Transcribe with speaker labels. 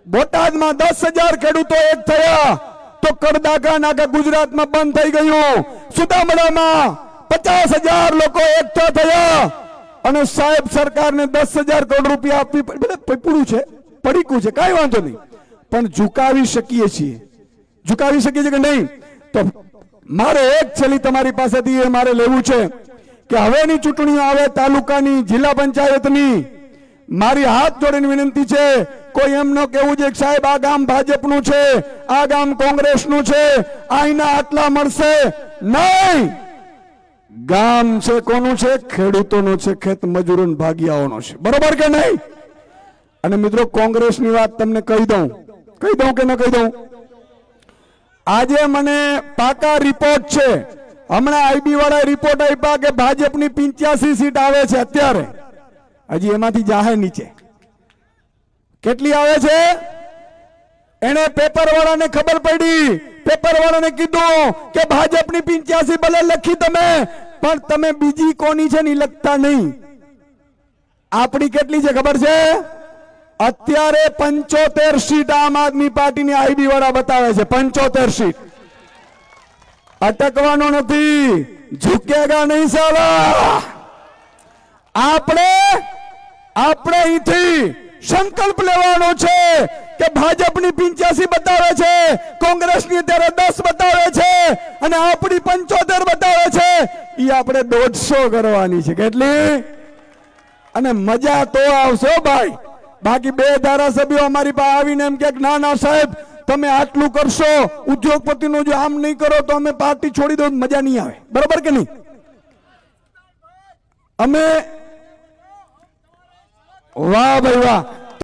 Speaker 1: બોટાદમાં 10,000 ખેડૂતો એક થયા તો કરદાકા નાકા ગુજરાતમાં બંધ થઈ ગયું. સુદામડામાં 50,000 લોકો એકઠા થયા અને સાહેબ સરકારને 10,000 કરોડ રૂપિયા આપવી પડ્યું છે, પડીકું છે, કાંઈ વાંધો નહીં, પણ ઝુકાવી શકીએ છીએ. ઝુકાવી શકીએ છીએ કે નહીં? તો મારે એક છેલ્લી તમારી પાસેથી મારે લેવું છે કે હવેની ચૂંટણીઓ આવે તાલુકાની, જિલ્લા પંચાયતની, મારી હાથ જોડીને વિનંતી છે, કોઈ એમ ન કહેવું છે કે સાહેબ આ ગામ ભાજપનું છે, આ ગામ કોંગ્રેસનું છે, આઈના આટલા મળશે નહીં. ગામ છે કોનું છે? ખેડૂતોનું છે, ખેત મજૂરો ભાગિયાઓનો છે. બરોબર કે નહીં? અને મિત્રો કોંગ્રેસની વાત તમને કહી દઉં કે ન કહી દઉં? આજે મને પાકા રિપોર્ટ છે, હમણાં આઈબી વાળા રિપોર્ટ આપ્યા કે ભાજપની 85 સીટ આવે છે અત્યારે, હજી એમાંથી જાહે નીચે. કેટલી આવે છે? એને પેપર વાળાને ખબર પડી, પેપર વાળાને કીધું કે ભાજપની 85 ભલે લખી તમે, પણ તમે બીજી કોની છે ને લખતા નહીં. આપણી કેટલી છે ખબર છે? અત્યારે 75 સીટ આમ આદમી પાર્ટીની આઈબી વાળા બતાવે છે. 75 સીટ. અટકવાનો નથી, ઝુકેગા નહીં સાલા. આપણે અહીંથી સંકલ્પ લેવાનો છે કે ભાજપની 85 બતાવે છે, કોંગ્રેસની અત્યારે 10 બતાવે છે અને આપણી 75 બતાવે છે. એ આપણે 150 કરવાની છે. કેટલી? અને મજા તો આવશે ભાઈ. બાકી 2 ધારાસભ્યો અમારી પાસે આવીને એમ કે ના ના સાહેબ તમે આટલું કરશો, ઉદ્યોગપતિનું જો આમ નહીં કરો તો અમે પાર્ટી છોડી દો, મજા નહીં આવે. બરોબર કે નહીં? અમે વાહ ભાઈ વાહ.